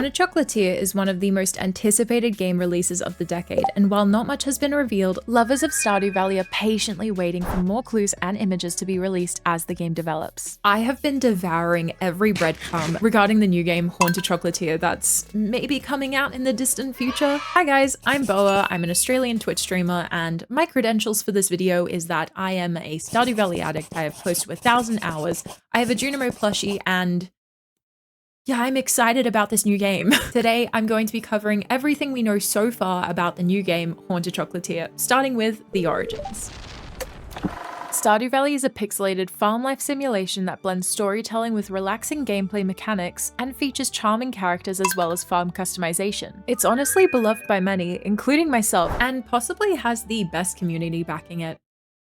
Haunted Chocolatier is one of the most anticipated game releases of the decade, and while not much has been revealed, lovers of Stardew Valley are patiently waiting for more clues and images to be released as the game develops. I have been devouring every breadcrumb regarding the new game Haunted Chocolatier that's maybe coming out in the distant future. Hi guys, I'm Boa, I'm an Australian Twitch streamer, and my credentials for this video is that I am a Stardew Valley addict. I have close to 1,000 hours, I have a Junimo plushie, and yeah, I'm excited about this new game. Today, I'm going to be covering everything we know so far about the new game, Haunted Chocolatier, starting with the origins. Stardew Valley is a pixelated farm life simulation that blends storytelling with relaxing gameplay mechanics and features charming characters as well as farm customization. It's honestly beloved by many, including myself, and possibly has the best community backing it.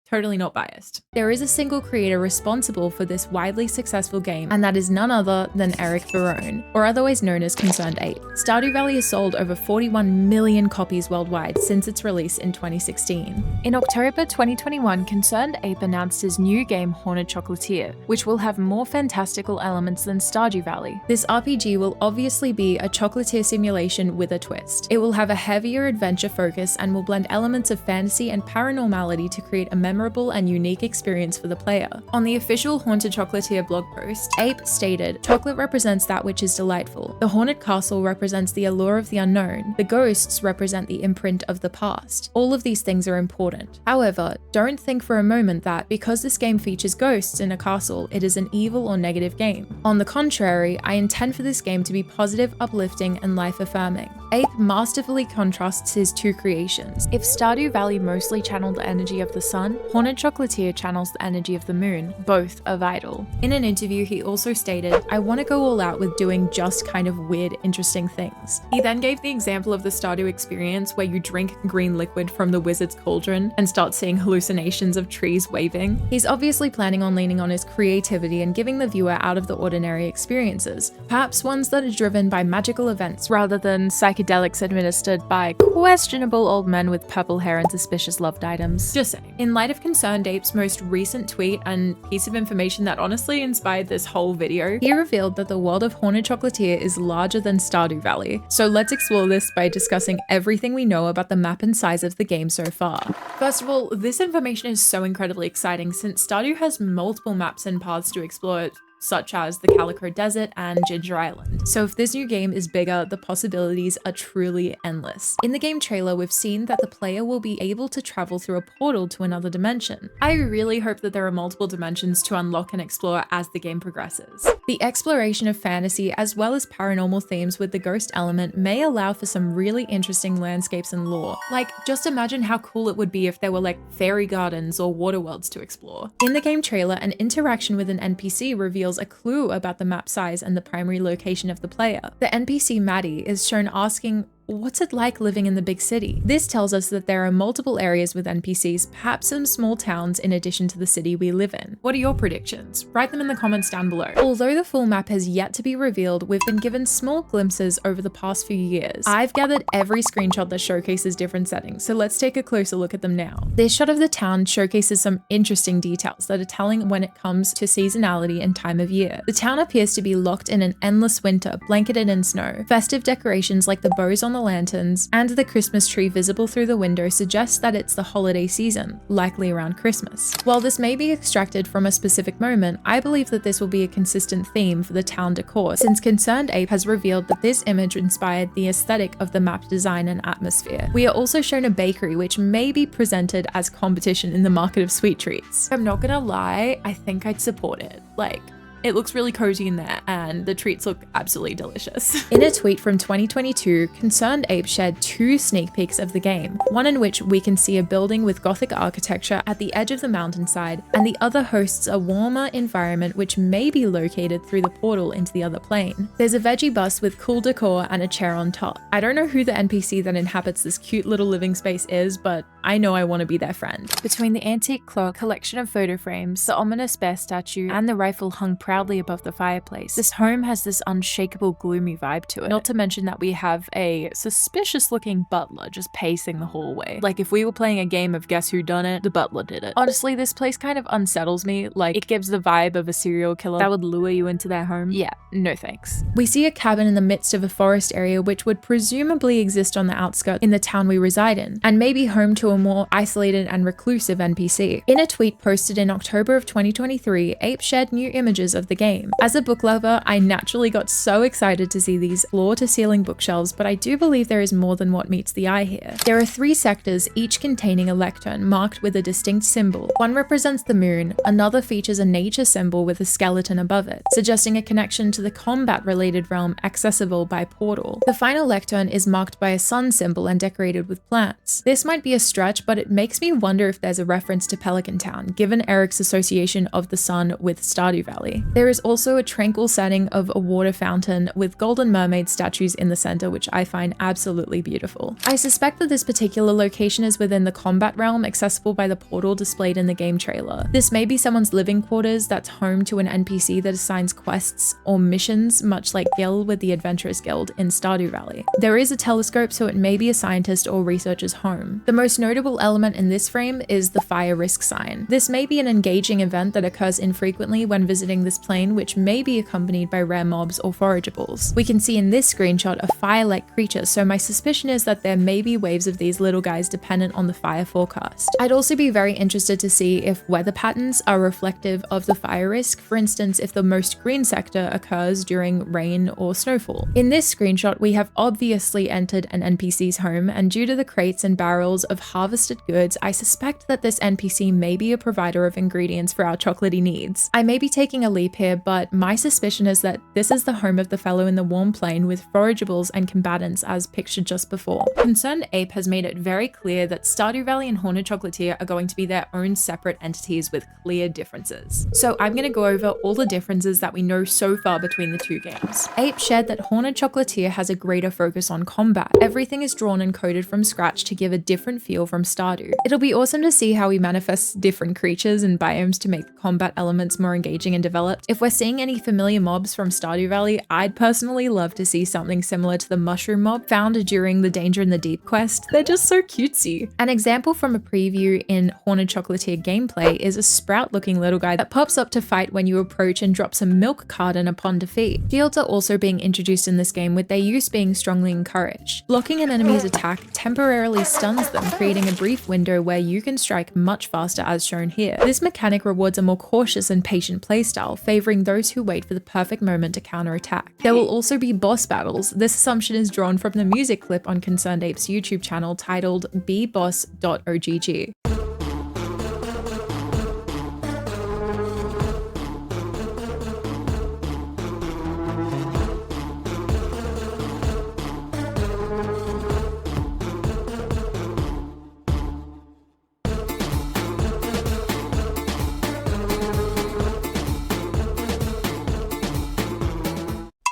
Totally not biased. There is a single creator responsible for this widely successful game, and that is none other than Eric Barone, or otherwise known as Concerned Ape. Stardew Valley has sold over 41 million copies worldwide since its release in 2016. In October 2021, Concerned Ape announced his new game Haunted Chocolatier, which will have more fantastical elements than Stardew Valley. This RPG will obviously be a chocolatier simulation with a twist. It will have a heavier adventure focus and will blend elements of fantasy and paranormality to create a memorable and unique experience for the player. On the official Haunted Chocolatier blog post, Ape stated, "Chocolate represents that which is delightful. The haunted castle represents the allure of the unknown. The ghosts represent the imprint of the past. All of these things are important. However, don't think for a moment that because this game features ghosts in a castle, it is an evil or negative game. On the contrary, I intend for this game to be positive, uplifting, and life-affirming." Ape masterfully contrasts his two creations. If Stardew Valley mostly channeled the energy of the sun, Haunted Chocolatier channels the energy of the moon. Both are vital. In an interview, he also stated, "I want to go all out with doing just kind of weird, interesting things." He then gave the example of the Stardew experience where you drink green liquid from the wizard's cauldron and start seeing hallucinations of trees waving. He's obviously planning on leaning on his creativity and giving the viewer out of the ordinary experiences, perhaps ones that are driven by magical events rather than psychedelics administered by questionable old men with purple hair and suspicious loved items. Just saying. In light of Concerned Ape's most recent tweet and piece of information that honestly inspired this whole video, he revealed that the world of Haunted Chocolatier is larger than Stardew Valley. So let's explore this by discussing everything we know about the map and size of the game so far. First of all, this information is so incredibly exciting since Stardew has multiple maps and paths to explore, such as the Calico Desert and Ginger Island. So if this new game is bigger, the possibilities are truly endless. In the game trailer, we've seen that the player will be able to travel through a portal to another dimension. I really hope that there are multiple dimensions to unlock and explore as the game progresses. The exploration of fantasy as well as paranormal themes with the ghost element may allow for some really interesting landscapes and lore. Like, just imagine how cool it would be if there were like fairy gardens or water worlds to explore. In the game trailer, an interaction with an NPC reveals a clue about the map size and the primary location of the player. The NPC Maddie is shown asking, "What's it like living in the big city?" This tells us that there are multiple areas with NPCs, perhaps some small towns in addition to the city we live in. What are your predictions? Write them in the comments down below. Although the full map has yet to be revealed, we've been given small glimpses over the past few years. I've gathered every screenshot that showcases different settings, so let's take a closer look at them now. This shot of the town showcases some interesting details that are telling when it comes to seasonality and time of year. The town appears to be locked in an endless winter, blanketed in snow. Festive decorations like the bows on the lanterns and the Christmas tree visible through the window suggests that it's the holiday season, likely around Christmas. While this may be extracted from a specific moment, I believe that this will be a consistent theme for the town decor, since Concerned Ape has revealed that this image inspired the aesthetic of the map design and atmosphere. We are also shown a bakery which may be presented as competition in the market of sweet treats. I'm not gonna lie, I think I'd support it. Like, it looks really cozy in there and the treats look absolutely delicious. In a tweet from 2022, Concerned Ape shared 2 sneak peeks of the game, one in which we can see a building with Gothic architecture at the edge of the mountainside, and the other hosts a warmer environment which may be located through the portal into the other plane. There's a veggie bus with cool decor and a chair on top. I don't know who the NPC that inhabits this cute little living space is, but I know I want to be their friend. Between the antique clock, collection of photo frames, the ominous bear statue, and the rifle hung proudly above the fireplace, this home has this unshakable gloomy vibe to it. Not to mention that we have a suspicious looking butler just pacing the hallway. Like if we were playing a game of Guess Who Done It, the butler did it. Honestly, this place kind of unsettles me. Like it gives the vibe of a serial killer that would lure you into their home. Yeah, no thanks. We see a cabin in the midst of a forest area which would presumably exist on the outskirts in the town we reside in, and maybe home to a more isolated and reclusive NPC. In a tweet posted in October of 2023, Ape shared new images of the game. As a book lover, I naturally got so excited to see these floor-to-ceiling bookshelves, but I do believe there is more than what meets the eye here. There are 3 sectors, each containing a lectern marked with a distinct symbol. One represents the moon, another features a nature symbol with a skeleton above it, suggesting a connection to the combat-related realm accessible by portal. The final lectern is marked by a sun symbol and decorated with plants. This might be a stretch, but it makes me wonder if there's a reference to Pelican Town, given Eric's association of the sun with Stardew Valley. There is also a tranquil setting of a water fountain with golden mermaid statues in the center, which I find absolutely beautiful. I suspect that this particular location is within the combat realm, accessible by the portal displayed in the game trailer. This may be someone's living quarters that's home to an NPC that assigns quests or missions, much like Gil with the Adventurers Guild in Stardew Valley. There is a telescope, so it may be a scientist or researcher's home. The most notable element in this frame is the fire risk sign. This may be an engaging event that occurs infrequently when visiting this plane, which may be accompanied by rare mobs or forageables. We can see in this screenshot a fire-like creature, so my suspicion is that there may be waves of these little guys dependent on the fire forecast. I'd also be very interested to see if weather patterns are reflective of the fire risk, for instance if the most green sector occurs during rain or snowfall. In this screenshot we have obviously entered an NPC's home, and due to the crates and barrels of harvested goods, I suspect that this NPC may be a provider of ingredients for our chocolatey needs. I may be taking a leap here, but my suspicion is that this is the home of the fellow in the warm plain with forageables and combatants as pictured just before. Concerned Ape has made it very clear that Stardew Valley and Haunted Chocolatier are going to be their own separate entities with clear differences. So I'm going to go over all the differences that we know so far between the 2 games. Ape shared that Haunted Chocolatier has a greater focus on combat. Everything is drawn and coded from scratch to give a different feel from Stardew. It'll be awesome to see how he manifests different creatures and biomes to make the combat elements more engaging and developed. If we're seeing any familiar mobs from Stardew Valley, I'd personally love to see something similar to the mushroom mob found during the Danger in the Deep quest. They're just so cutesy. An example from a preview in Haunted Chocolatier gameplay is a sprout-looking little guy that pops up to fight when you approach and drops a milk carton upon defeat. Shields are also being introduced in this game, with their use being strongly encouraged. Blocking an enemy's attack temporarily stuns them, creating a brief window where you can strike much faster as shown here. This mechanic rewards a more cautious and patient playstyle, favoring those who wait for the perfect moment to counterattack. There will also be boss battles. This assumption is drawn from the music clip on Concerned Ape's YouTube channel titled bboss.ogg.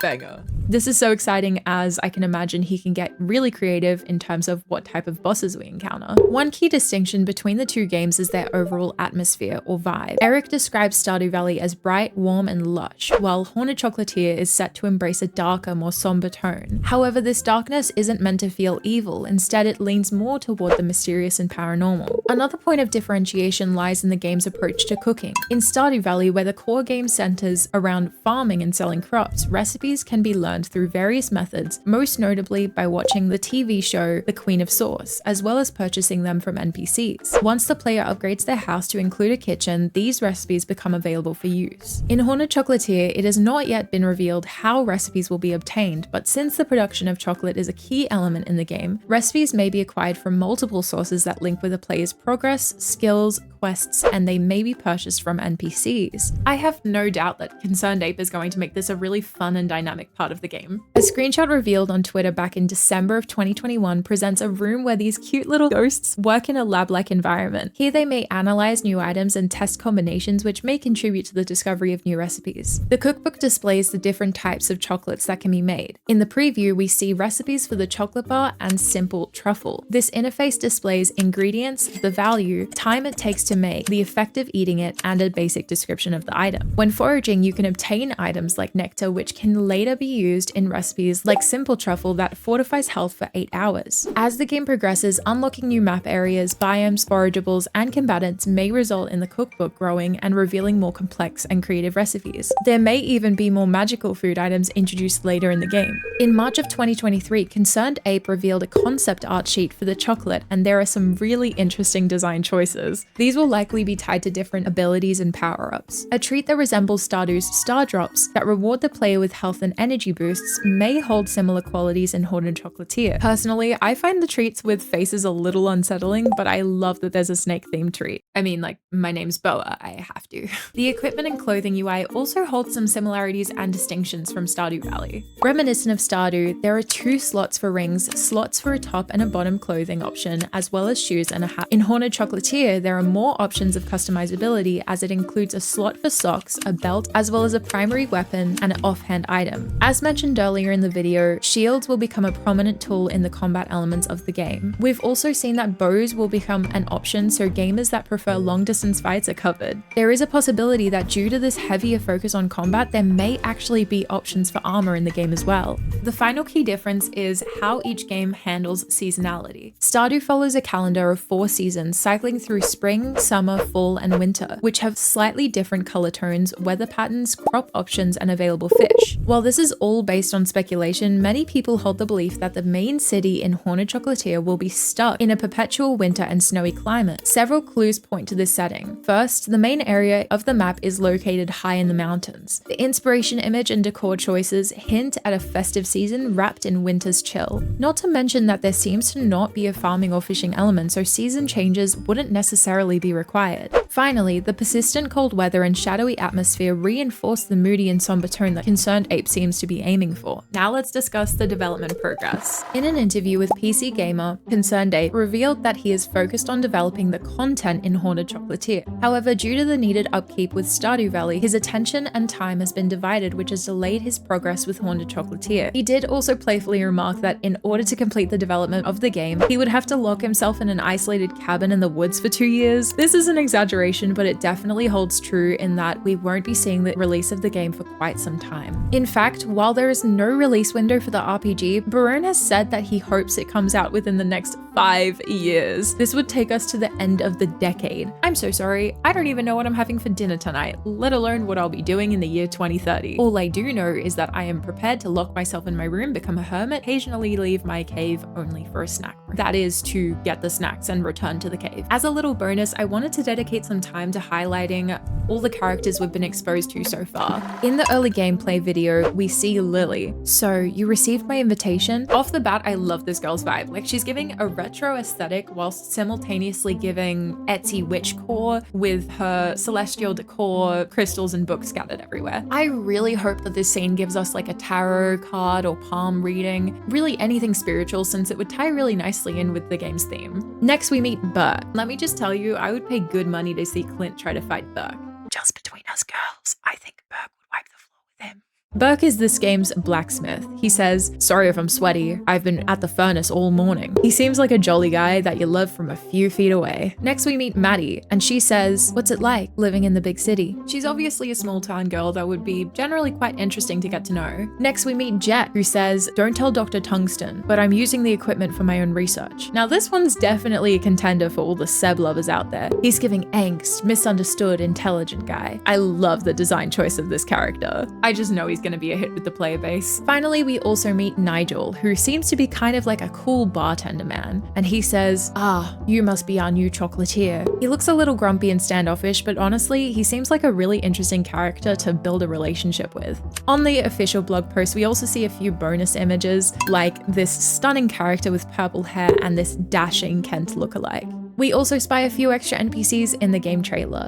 Banger. This is so exciting, as I can imagine he can get really creative in terms of what type of bosses we encounter. One key distinction between the 2 games is their overall atmosphere or vibe. Eric describes Stardew Valley as bright, warm, and lush, while Haunted Chocolatier is set to embrace a darker, more somber tone. However, this darkness isn't meant to feel evil. Instead, it leans more toward the mysterious and paranormal. Another point of differentiation lies in the game's approach to cooking. In Stardew Valley, where the core game centers around farming and selling crops, recipes can be learned through various methods, most notably by watching the TV show The Queen of Sauce, as well as purchasing them from NPCs. Once the player upgrades their house to include a kitchen, these recipes become available for use. In Haunted Chocolatier, it has not yet been revealed how recipes will be obtained, but since the production of chocolate is a key element in the game, recipes may be acquired from multiple sources that link with a player's progress, skills, quests, and they may be purchased from NPCs. I have no doubt that Concerned Ape is going to make this a really fun and dynamic part of the game. A screenshot revealed on Twitter back in December of 2021 presents a room where these cute little ghosts work in a lab-like environment. Here they may analyze new items and test combinations which may contribute to the discovery of new recipes. The cookbook displays the different types of chocolates that can be made. In the preview, we see recipes for the chocolate bar and simple truffle. This interface displays ingredients, the value, time it takes to make, the effect of eating it, and a basic description of the item. When foraging, you can obtain items like nectar, which can later be used in recipes like simple truffle that fortifies health for 8 hours. As the game progresses, unlocking new map areas, biomes, forageables, and combatants may result in the cookbook growing and revealing more complex and creative recipes. There may even be more magical food items introduced later in the game. In March of 2023, Concerned Ape revealed a concept art sheet for the chocolate, and there are some really interesting design choices. These will likely be tied to different abilities and power-ups. A treat that resembles Stardew's Star Drops that reward the player with health and energy boosts may hold similar qualities in Haunted Chocolatier. Personally, I find the treats with faces a little unsettling, but I love that there's a snake-themed treat. I mean, like, my name's Boa, I have to. The equipment and clothing UI also holds some similarities and distinctions from Stardew Valley. Reminiscent of Stardew, there are 2 slots for rings, slots for a top and a bottom clothing option, as well as shoes and a hat. In Haunted Chocolatier, there are more options of customizability as it includes a slot for socks, a belt, as well as a primary weapon and an offhand item. As mentioned earlier in the video, shields will become a prominent tool in the combat elements of the game. We've also seen that bows will become an option, so gamers that prefer long-distance fights are covered. There is a possibility that due to this heavier focus on combat, there may actually be options for armor in the game as well. The final key difference is how each game handles seasonality. Stardew follows a calendar of 4 seasons, cycling through spring, summer, fall, and winter, which have slightly different color tones, weather patterns, crop options, and available fish. While this is all based on speculation, many people hold the belief that the main city in Haunted Chocolatier will be stuck in a perpetual winter and snowy climate. Several clues point to this setting. First, the main area of the map is located high in the mountains. The inspiration image and decor choices hint at a festive season wrapped in winter's chill. Not to mention that there seems to not be a farming or fishing element, so season changes wouldn't necessarily be required. Finally, the persistent cold weather and shadowy atmosphere reinforce the moody and somber tone that Concerned Ape seems to be aiming for. Now let's discuss the development progress. In an interview with PC Gamer, Concerned Ape revealed that he is focused on developing the content in Haunted Chocolatier. However, due to the needed upkeep with Stardew Valley, his attention and time has been divided, which has delayed his progress with Haunted Chocolatier. He did also playfully remark that in order to complete the development of the game, he would have to lock himself in an isolated cabin in the woods for 2 years. This is an exaggeration, but it definitely holds true in that we won't be seeing the release of the game for quite some time. In fact, while there is no release window for the RPG, BoaRoo has said that he hopes it comes out within the next 5 years. This would take us to the end of the decade. I'm so sorry, I don't even know what I'm having for dinner tonight, let alone what I'll be doing in the year 2030. All I do know is that I am prepared to lock myself in my room, become a hermit, occasionally leave my cave only for a snack break. That is to get the snacks and return to the cave. As a little bonus, I wanted to dedicate some time to highlighting all the characters we've been exposed to so far. In the early gameplay video, we see Lily. So, you received my invitation? Off the bat, I love this girl's vibe. Like, she's giving a retro aesthetic whilst simultaneously giving Etsy witchcore with her celestial decor, crystals and books scattered everywhere. I really hope that this scene gives us like a tarot card or palm reading, really anything spiritual, since it would tie really nicely in with the game's theme. Next, we meet Burke. Let me just tell you, I would pay good money to see Clint try to fight Burke. Just between us girls, I think Burke would wipe the floor with him. Burke is this game's blacksmith. He says, "Sorry if I'm sweaty, I've been at the furnace all morning." He seems like a jolly guy that you love from a few feet away. Next we meet Maddie, and she says, "What's it like living in the big city?" She's obviously a small town girl that would be generally quite interesting to get to know. Next we meet Jet, who says, "Don't tell Dr. Tungsten, but I'm using the equipment for my own research." Now this one's definitely a contender for all the Seb lovers out there. He's giving angst, misunderstood, intelligent guy. I love the design choice of this character. I just know he's gonna be a hit with the player base. Finally, we also meet Nigel, who seems to be kind of like a cool bartender man. And he says, "Ah, you must be our new chocolatier." He looks a little grumpy and standoffish, but honestly, he seems like a really interesting character to build a relationship with. On the official blog post, we also see a few bonus images, like this stunning character with purple hair and this dashing Kent lookalike. We also spy a few extra NPCs in the game trailer.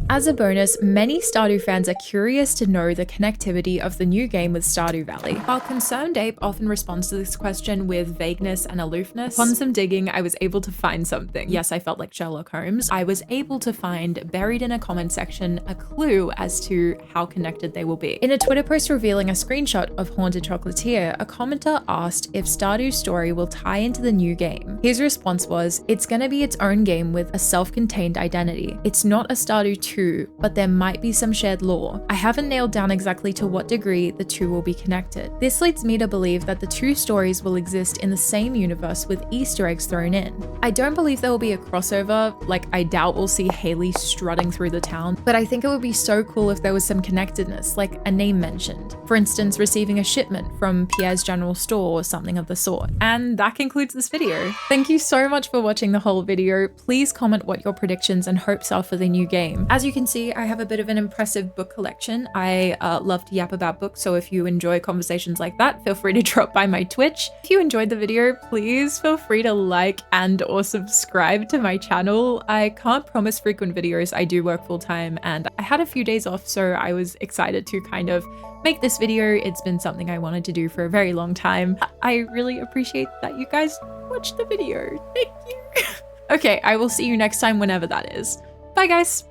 As a bonus, many Stardew fans are curious to know the connectivity of the new game with Stardew Valley. While Concerned Ape often responds to this question with vagueness and aloofness, upon some digging, I was able to find something. Yes, I felt like Sherlock Holmes. I was able to find, buried in a comment section, a clue as to how connected they will be. In a Twitter post revealing a screenshot of Haunted Chocolatier, a commenter asked if Stardew's story will tie into the new game. His response was, "It's gonna be its own game with a self-contained identity. It's not a Stardew 2, but there might be some shared lore. I haven't nailed down exactly to what degree the two will be connected. This leads me to believe that the two stories will exist in the same universe with Easter eggs thrown in. I don't believe there will be a crossover, like I doubt we'll see Haley strutting through the town, but I think it would be so cool if there was some connectedness, like a name mentioned. For instance, receiving a shipment from Pierre's general store or something of the sort." And that concludes this video. Thank you so much for watching the whole video. Please comment what your predictions and hopes are for the new game. As you can see, I have a bit of an impressive book collection. I love to yap about books, so if you enjoy conversations like that, feel free to drop by my Twitch. If you enjoyed the video, please feel free to like and or subscribe to my channel. I can't promise frequent videos. I do work full time and I had a few days off, so I was excited to kind of make this video. It's been something I wanted to do for a very long time. I really appreciate that you guys watched the video. Thank you. Okay, I will see you next time whenever that is. Bye guys.